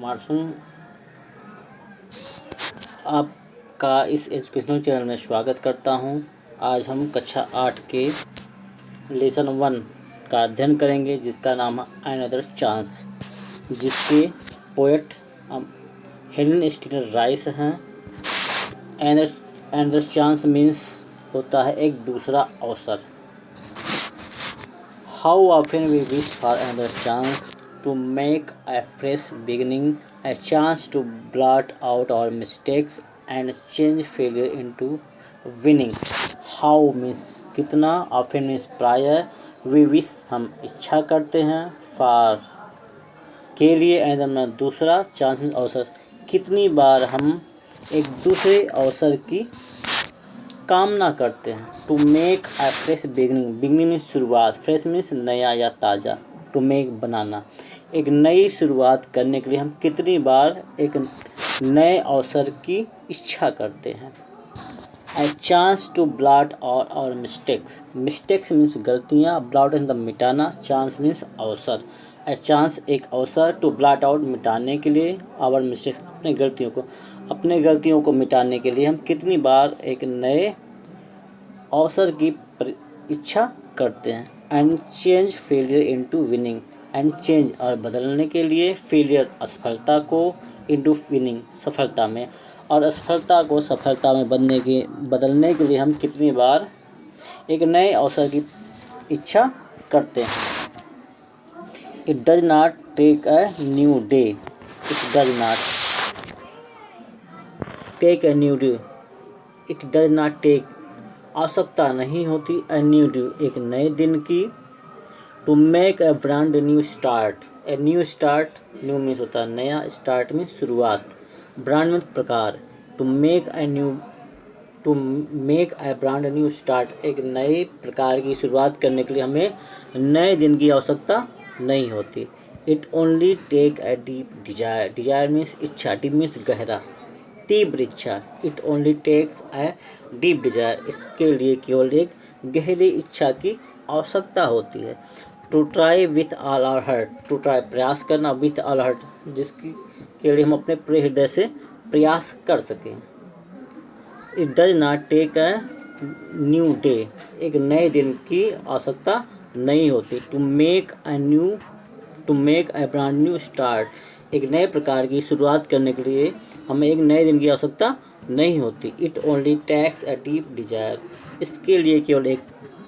मासूम, आपका इस एजुकेशनल चैनल में स्वागत करता हूं। आज हम कक्षा 8 के लेसन 1 का अध्ययन करेंगे, जिसका नाम है अनदर चांस, जिसके पोएट हेलेन स्टीलर राइस हैं। अनदर चांस मीन्स होता है एक दूसरा अवसर। How often we wish for another chance to make a fresh beginning, a chance to blot out our mistakes and change failure into winning. How means कितना, often means प्रायः, we wish हम इच्छा करते हैं, for के लिए, another में दूसरा, chance means अवसर, कितनी बार हम एक दूसरे अवसर की कामना करते हैं। To make a fresh beginning, beginning means शुरुआत, fresh means नया या ताज़ा, टू मेक बनाना, एक नई शुरुआत करने के लिए हम कितनी बार एक नए अवसर की इच्छा करते हैं। ए चांस टू ब्लॉट और मिस्टेक्स, मिस्टेक्स मीन्स गलतियाँ, ब्लॉट इन द मिटाना, चांस मीन्स अवसर। ए चांस एक अवसर, टू ब्लॉट आउट मिटाने के लिए, और मिस्टेक्स अपने गलतियों को मिटाने के लिए हम कितनी बार एक नए अवसर की इच्छा करते हैं। And change failure into winning, and change और बदलने के लिए, फेलियर असफलता को, इनटू विनिंग सफलता में, और असफलता को सफलता में बदलने के लिए हम कितनी बार एक नए अवसर की इच्छा करते हैं। It does not take a new day, it does not take a new day, it does not take आवश्यकता नहीं होती, अ न्यू डे एक नए दिन की, to make a brand new start, a new start, new means होता है नया, स्टार्ट मीन्स शुरुआत, ब्रांड मीन्स प्रकार, to make a brand new start एक नए प्रकार की शुरुआत करने के लिए हमें नए दिन की आवश्यकता नहीं होती। It only take a deep desire, desire means इच्छा, डीप मीन्स गहरा, तीव्र इच्छा, it only takes a deep desire इसके लिए केवल एक गहरी इच्छा की आवश्यकता होती है। To try with all our heart, to try प्रयास करना, विथ ऑल हार्ट जिसकी के लिए हम अपने पूरे हृदय से प्रयास कर सकें। It does not take a new day एक नए दिन की आवश्यकता नहीं होती। To make a brand new start एक नए प्रकार की शुरुआत करने के लिए हमें एक नए दिन की आवश्यकता नहीं होती। It only takes a deep desire इसके लिए केवल एक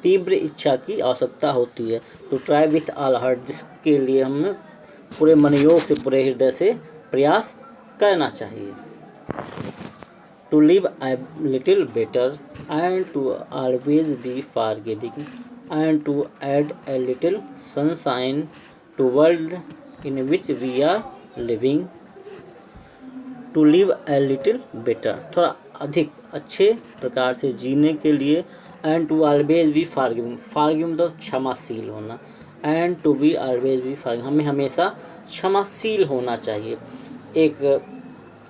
तीव्र इच्छा की आवश्यकता होती है। To try with all heart जिसके लिए हमें पूरे मनोयोग से, पूरे हृदय से प्रयास करना चाहिए। To live a little better and to always be forgiving and to add a little sunshine to world in which we are living. To live a little better थोड़ा अधिक अच्छे प्रकार से जीने के लिए, and to always be forgiving, forgive तो क्षमाशील होना, and to be always be forgiving हमें हमेशा क्षमाशील होना चाहिए। एक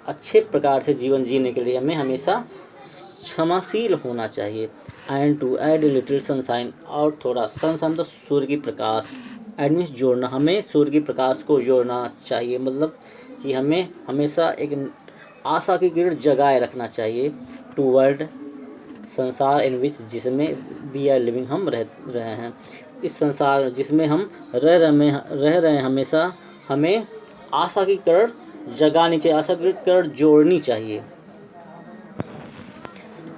अच्छे प्रकार से जीवन जीने के लिए हमें हमेशा क्षमाशील होना चाहिए। And to add little sunshine और थोड़ा सनशाइन तो सूर्य की प्रकाश, एड मीन्स जोड़ना, हमें सूर्य की प्रकाश को जोड़ना चाहिए, मतलब कि हमें हमेशा एक आशा की किरण जगाए रखना चाहिए। टू वर्ल्ड संसार इन विच जिसमें वी आर लिविंग हम रह रहे हैं, इस संसार जिसमें हम रह रहे हैं हमेशा हमें आशा की किरण जगानी चाहिए, आशा की किरण जोड़नी चाहिए।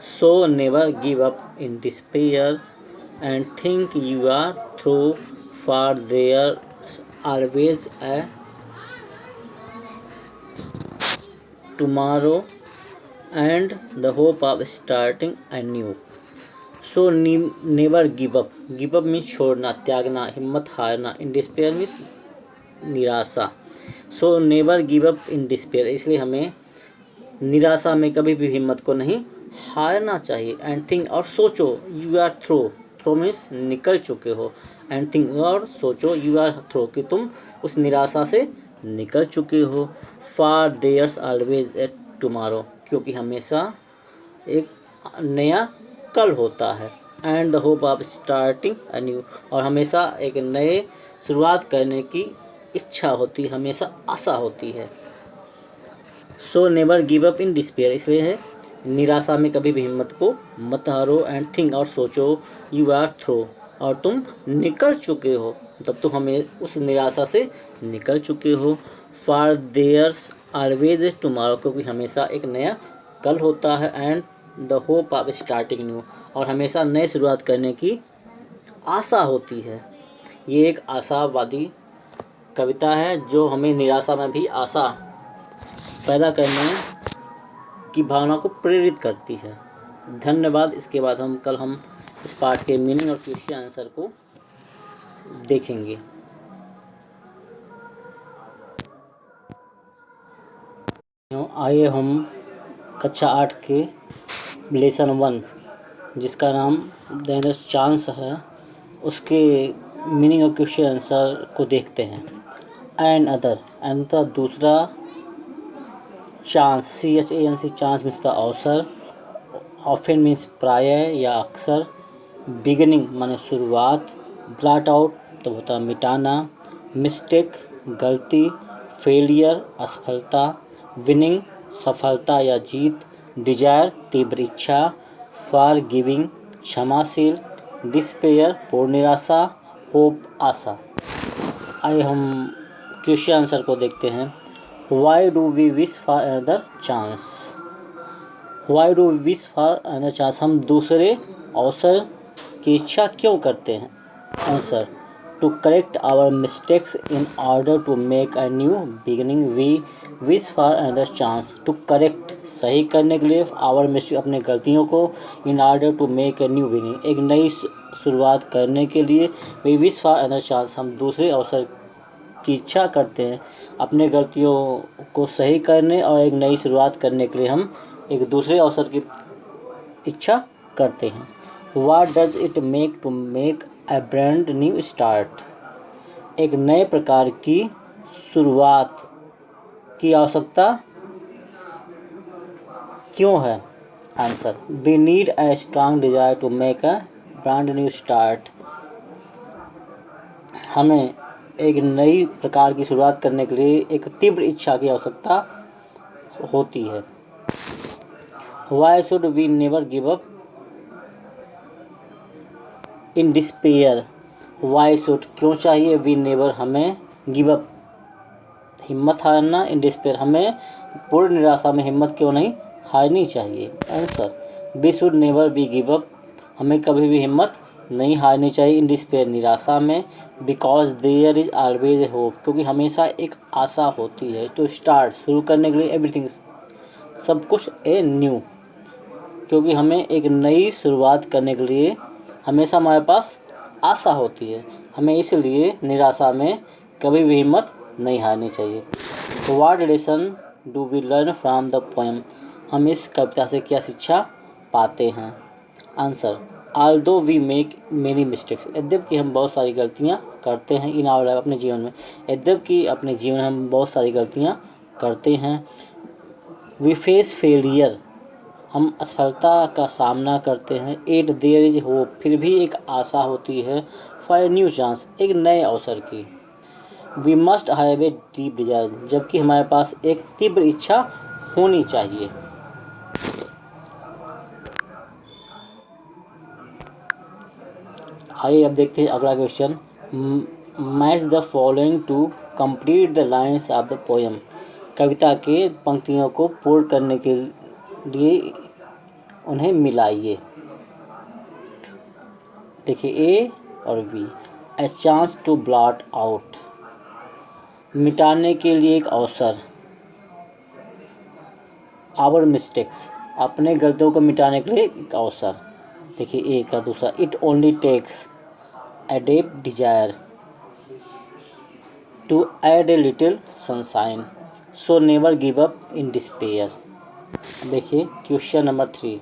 So never give up in despair and think you are through for there always a tomorrow and the hope of starting anew. So never give up. Give up means छोड़ना, त्यागना, हिम्मत हारना. In despair means निराशा. So never give up in despair. इसलिए हमें निराशा में कभी भी हिम्मत को नहीं हारना चाहिए। And think और सोचो, you are through. Through means निकल चुके हो. And think और सोचो, you are through कि तुम उस निराशा से निकल चुके हो। For there's always a tomorrow क्योंकि हमेशा एक नया कल होता है। And the hope of starting a new और हमेशा एक नए शुरुआत करने की इच्छा होती है, हमेशा आशा होती है। सो never give up in despair, इसलिए है निराशा में कभी भी हिम्मत को मत हारो। एंड थिंक, और सोचो, यू आर थ्रू, और तुम निकल चुके हो, तब तो हमें उस निराशा से निकल चुके हो। फॉर देयर्स ऑलवेज टुमारो, क्योंकि हमेशा एक नया कल होता है। And the hope of starting new, और हमेशा नई शुरुआत करने की आशा होती है। ये एक आशावादी कविता है जो हमें निराशा में भी आशा पैदा करने की भावना को प्रेरित करती है। धन्यवाद। इसके बाद हम इस पाठ के मीनिंग और क्वेश्चन आंसर को देखेंगे। आइए हम कक्षा 8 के लेसन 1 जिसका नाम द चांस है, उसके मीनिंग और क्वेश्चन आंसर को देखते हैं। एंड अदर दूसरा, chance CHANC, chance means the अवसर, ऑफन मीन्स प्रायः या अक्सर, बिगिनिंग माने शुरुआत, ब्लॉट आउट तो होता है मिटाना, मिस्टेक गलती, फेलियर असफलता, विनिंग सफलता या जीत, डिजायर तीव्र इच्छा, फॉर गिविंग क्षमाशील, डिस्पेयर पूर्ण निराशा, होप आशा। आइए हम क्वेश्चन आंसर को देखते हैं। Why do we wish for another chance, why do we wish for another chance, हम दूसरे अवसर की इच्छा क्यों करते हैं। Answer, to correct our mistakes in order to make a new beginning, we wish for another chance, to correct सही करने के लिए, आवर मिस्टेक अपने गलतियों को, in order to make a new beginning एक नई शुरुआत करने के लिए, we wish for another chance हम दूसरे अवसर की इच्छा करते हैं अपने गलतियों को सही करने और एक नई शुरुआत करने के लिए हम एक दूसरे अवसर की इच्छा करते हैं। What does it make to make a brand new start, एक नए प्रकार की शुरुआत की आवश्यकता क्यों है। Answer, we need a strong desire to make a brand new start, हमें एक नई प्रकार की शुरुआत करने के लिए एक तीव्र इच्छा की आवश्यकता होती है। Why should we never give up in despair, why should क्यों चाहिए, वी नेवर हमें, गिव अप हिम्मत हारना, इन डिस्पेयर हमें पूर्ण निराशा में हिम्मत क्यों नहीं हारनी चाहिए। Answer, we should never be give up हमें कभी भी हिम्मत नहीं हारनी चाहिए इन डिस्पेयर निराशा में, because there is always hope क्योंकि हमेशा एक आशा होती है, टू स्टार्ट शुरू करने के लिए, एवरीथिंग सब कुछ, ए न्यू क्योंकि हमें एक नई शुरुआत करने के लिए हमेशा हमारे पास आशा होती है, हमें इसलिए निराशा में कभी भी हिम्मत नहीं हारनी चाहिए। What lesson do we learn from the poem, हम इस कविता से क्या शिक्षा पाते हैं। Answer, although we make many mistakes, यद्यपि हम बहुत सारी गलतियाँ करते हैं इन आवर लाइफ अपने जीवन में, यद्यपि अपने जीवन में हम बहुत सारी गलतियाँ करते हैं। वी फेस फेलियर, हम असफलता का सामना करते हैं। एट देयर इज होप, फिर भी एक आशा होती है। फॉर ए न्यू चांस, एक नए अवसर की। We must have a deep desire, जबकि हमारे पास एक तीव्र इच्छा होनी चाहिए। आइए अब देखते हैं अगला question. Match the following to complete the lines of the poem, कविता के पंक्तियों को पूर्ण करने के लिए उन्हें मिलाइए। देखिए ए और B. A chance to blot out, मिटाने के लिए एक अवसर। आवर मिस्टेक्स, अपने गलतियों को मिटाने के लिए एक अवसर। देखिए ए का दूसरा, it only takes a deep desire to add a little sunshine, so never give up in despair. देखिए question number 3,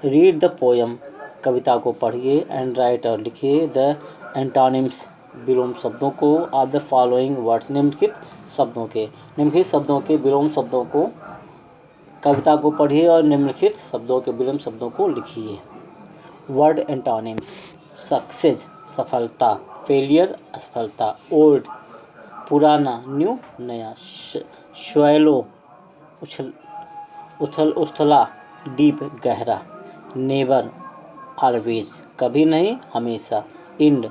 read the poem, कविता को पढ़िए, एंड राइट और लिखिए द एंटोनिम्स, विलोम शब्दों को, ऑफ द फॉलोइंग वर्ड्स, निम्नलिखित शब्दों के विलोम शब्दों को, कविता को पढ़िए और निम्नलिखित शब्दों के विलोम शब्दों को लिखिए। वर्ड एंटोनिम्स, सक्सेस सफलता, फेलियर असफलता, ओल्ड पुराना, न्यू नया, शैलो उछल उथला, डीप गहरा, नेवर ऑलवेज कभी नहीं हमेशा, इंड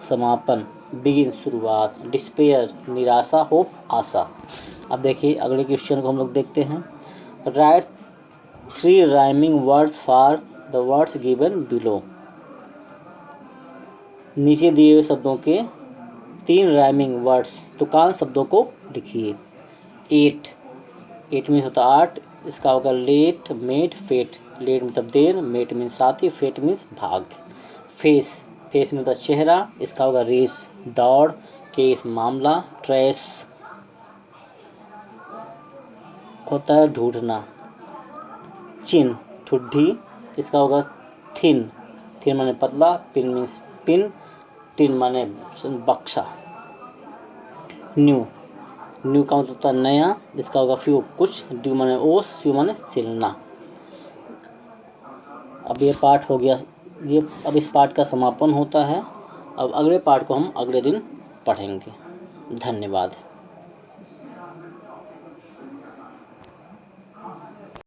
समापन, बिगिन शुरुआत, डिस्पेयर निराशा, होप आशा। अब देखिए अगले क्वेश्चन को हम लोग देखते हैं। Right 3 rhyming words for the words given below. नीचे दिए हुए शब्दों के 3 राइमिंग वर्ड्स तुकान शब्दों को लिखिए। एट मीन्स होता 8, इसका होगा लेट, मेट, फेट। लेट मतलब देर, मेट मीन्स साथी, फेट मीन्स भाग्य। फेस में होता चेहरा, इसका होगा रेस, दौड़। केस मामला, ट्रेस होता है ढूंढना। चिन ठुड्डी, इसका होगा थिन माने पतला, पिन मीन्स पिन, टिन माने बक्सा। न्यू का मतलब होता है नया, इसका होगा फ्यू कुछ, ड्यू माने ओस, स्यू माने सिलना। अब ये पाठ हो गया, अब इस पाठ का समापन होता है। अब अगले पाठ को हम अगले दिन पढ़ेंगे। धन्यवाद।